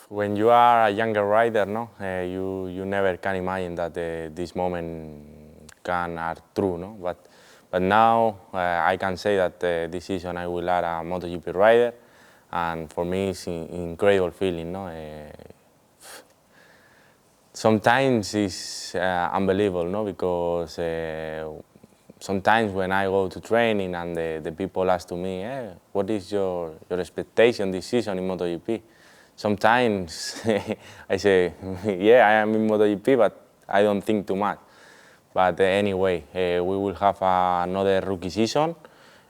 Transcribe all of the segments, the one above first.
When you are a younger rider, no, you never can imagine that this moment can are true, no. But now I can say that this season I will are a MotoGP rider, and for me it's an incredible feeling, no. Sometimes it's unbelievable, no, because sometimes when I go to training and the people ask to me, what is your expectation this season in MotoGP? Sometimes I say, yeah, I am in MotoGP, but I don't think too much. But anyway, we will have another rookie season.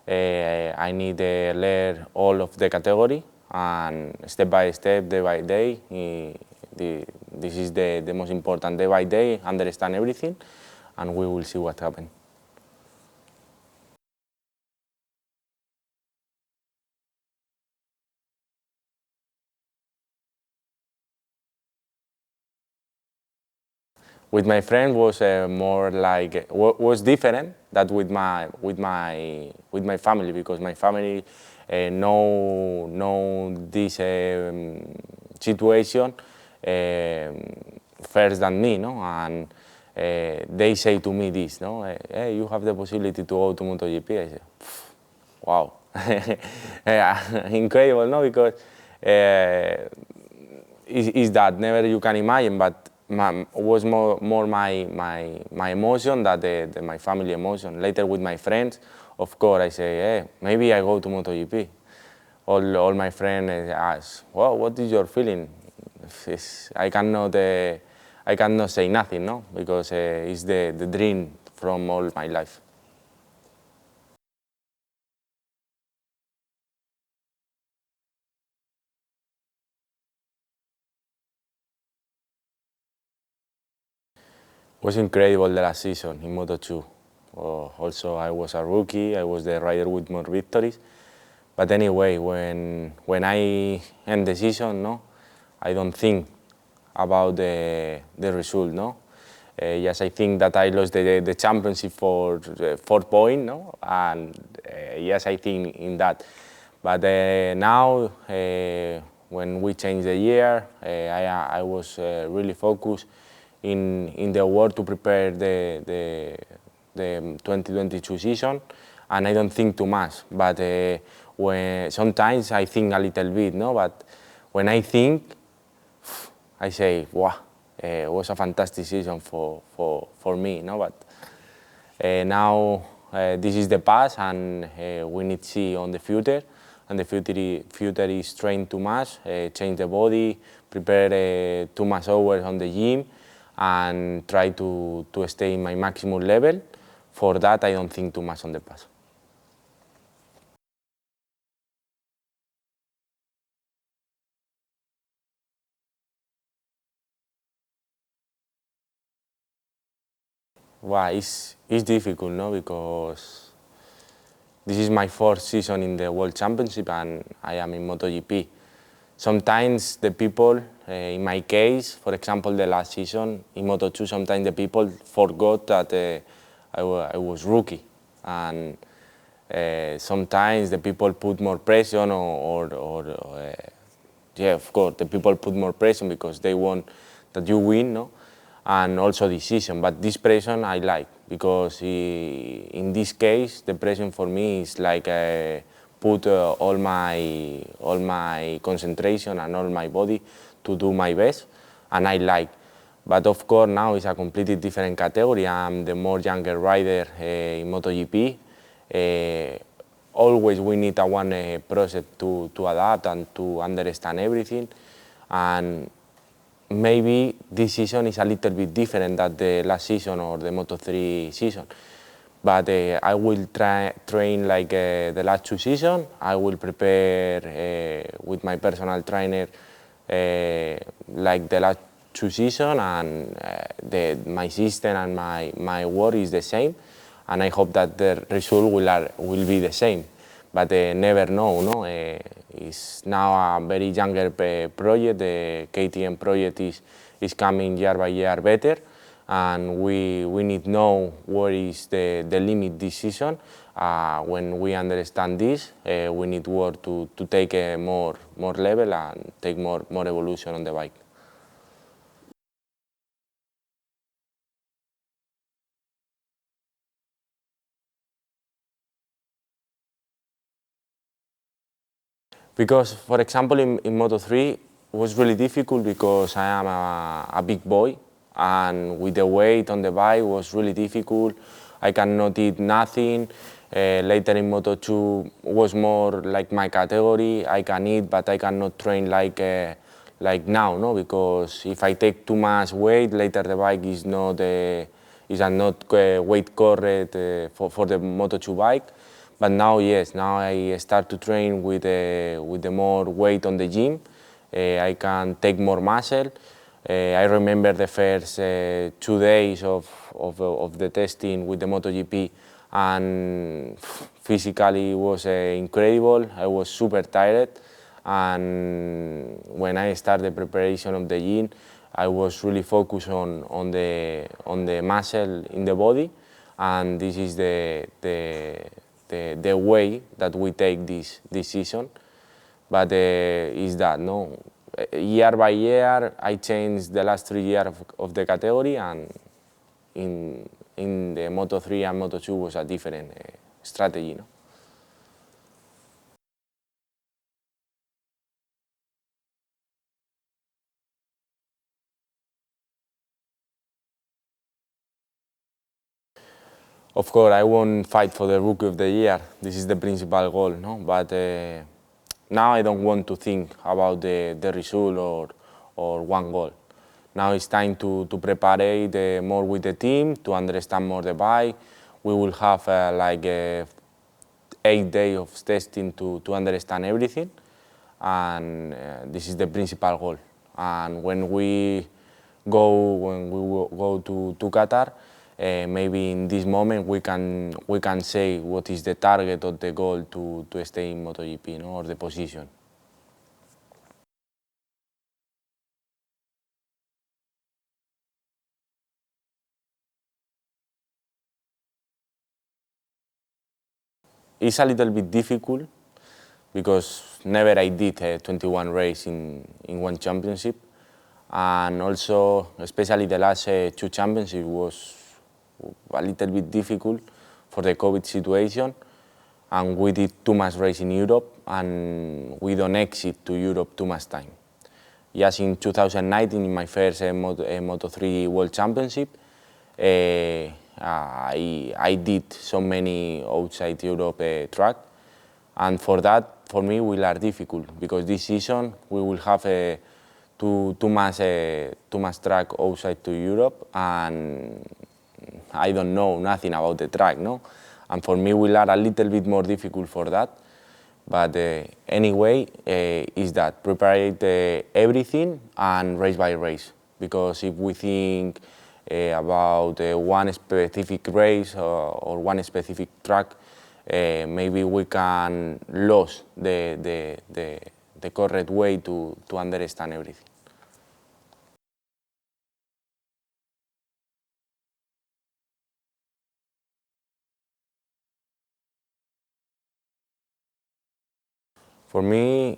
I need to learn all of the category, and step by step, day by day, this is the most important. Day by day, understand everything, and we will see what happens. With my friend was more like was different that with my family, because my family know this situation first than me, no, and they say to me this, no, hey, you have the possibility to go to MotoGP. I say, wow, yeah, incredible, no, because is that never you can imagine, but was more my emotion than my family emotion. Later with my friends, of course, I say, hey, maybe I go to MotoGP. All my friends ask, well, what is your feeling? I cannot say nothing, no, because it's the dream from all my life. It was incredible the last season in Moto2. Also, I was a rookie. I was the rider with more victories. But anyway, when I end the season, no, I don't think about the result, no. Yes, I think that I lost the championship for 4 points, no, and yes, I think in that. But now, when we changed the year, I was really focused in the work to prepare the 2022 season, and I don't think too much. But when sometimes I think a little bit, no. But when I think, I say, wow, it was a fantastic season for me, no. But now this is the past, and we need to see on the future. And the future is train too much, change the body, prepare too much hours on the gym, and try to stay in my maximum level. For that, I don't think too much on the past. Well, it's difficult, no, because this is my fourth season in the World Championship and I am in MotoGP. Sometimes the people, in my case, for example, the last season in Moto2, sometimes the people forgot that I was rookie. And sometimes the people put more pressure yeah, of course, the people put more pressure because they want that you win, no? And also decision. But this pressure I like, because in this case, the pressure for me is like put all my concentration and all my body to do my best, and I like. But of course now it's a completely different category. I'm the more younger rider in MotoGP. Always we need a one process to adapt and to understand everything. And maybe this season is a little bit different than the last season or the Moto3 season. But I will train like the last two seasons. I will prepare with my personal trainer like the last two seasons, and my system and my work is the same. And I hope that the result will be the same. But never know, no? It's now a very younger project. The KTM project is coming year by year better, and we need to know where is the limit this season, When we understand this, we need work to take a more level and take more evolution on the bike. Because, for example, in Moto3, it was really difficult because I am a big boy, and with the weight on the bike was really difficult. I cannot eat nothing. Later in Moto2 was more like my category. I can eat, but I cannot train like now, no? Because if I take too much weight, later the bike is not weight correct for the Moto2 bike. But now, yes, now I start to train with the more weight on the gym. I can take more muscle. I remember the first 2 days of the testing with the MotoGP, and physically it was incredible. I was super tired, and when I started the preparation of the gym, I was really focused on the muscle in the body, and this is the way that we take this season. But is that, no? Year by year, I changed the last 3 years of the category, and in the Moto3 and Moto2 was a different strategy, no? Of course, I won't fight for the Rookie of the Year. This is the principal goal, no? But now I don't want to think about the result or one goal. Now it's time to prepare more with the team, to understand more the bike. We will have like 8 days of testing to understand everything, and this is the principal goal. And when we go to Qatar, maybe in this moment we can say what is the target or the goal to stay in MotoGP, no? Or the position. It's a little bit difficult because never I did a 21 race in one championship, and also especially the last 2 championships was a little bit difficult for the COVID situation, and we did too much race in Europe, and we don't exit to Europe too much time. Just in 2019, in my first Moto3 World Championship, I did so many outside Europe track, and for that, for me, will are difficult, because this season we will have too much track outside to Europe, and I don't know nothing about the track, no? And for me, will are a little bit more difficult for that. But anyway, is that prepare everything and race by race. Because if we think about one specific race or one specific track, maybe we can lose the correct way to understand everything. For me,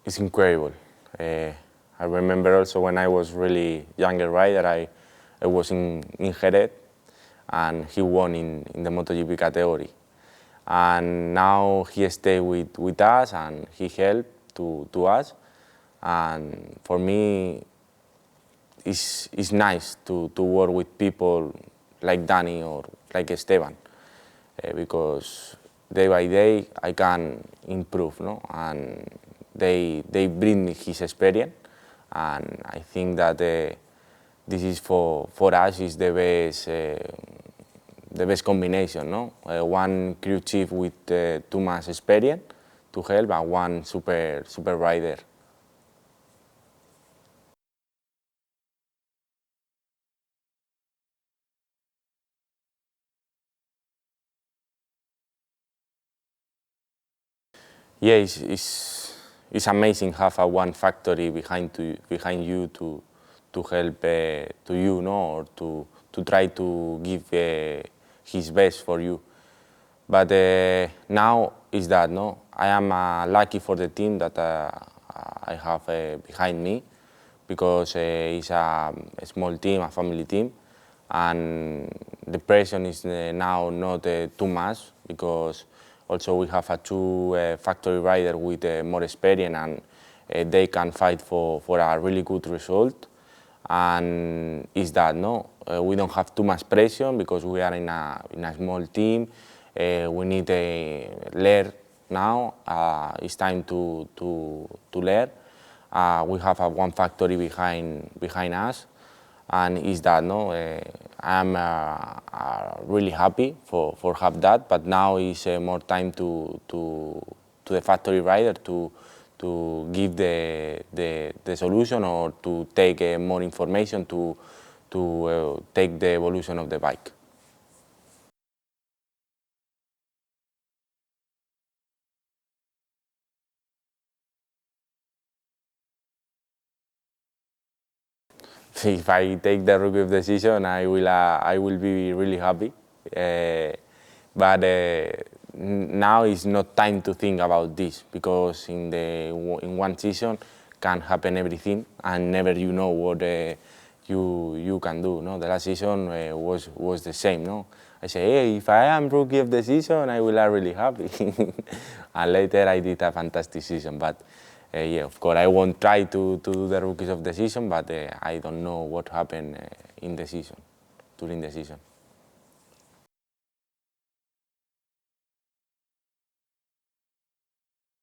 it's incredible. I remember also when I was really younger rider, I was in Jerez, and he won in the MotoGP category. And now he stayed with us, and he helped to us. And for me, it's nice to work with people like Danny or like Esteban, because day by day I can improve, no? And they bring me his experience, and I think that this is for us is the best combination, no? One crew chief with too much experience to help, and one super rider. Yeah, it's amazing have a one factory behind you to help to you, no, or to try to give his best for you. But now is that, no? I am lucky for the team that I have behind me, because it's a small team, a family team, and the pressure is now not too much, because also we have a two factory rider with more experience, and they can fight for a really good result. And is that, no? We don't have too much pressure because we are in a small team. We need to learn now. It's time to learn. We have one factory behind us, and is that, no? I'm really happy for have that, but now is more time to the factory rider to give the solution, or to take more information to take the evolution of the bike. If I take the rookie of the season, I will be really happy. But now is not time to think about this, because in one season can happen everything, and never you know what you can do. No, the last season was the same. No, I say, hey, if I am rookie of the season, I will be really happy. And later I did a fantastic season, but. Yeah, of course, I won't try to do the rookies of the season, but I don't know what happened in the season, during the season.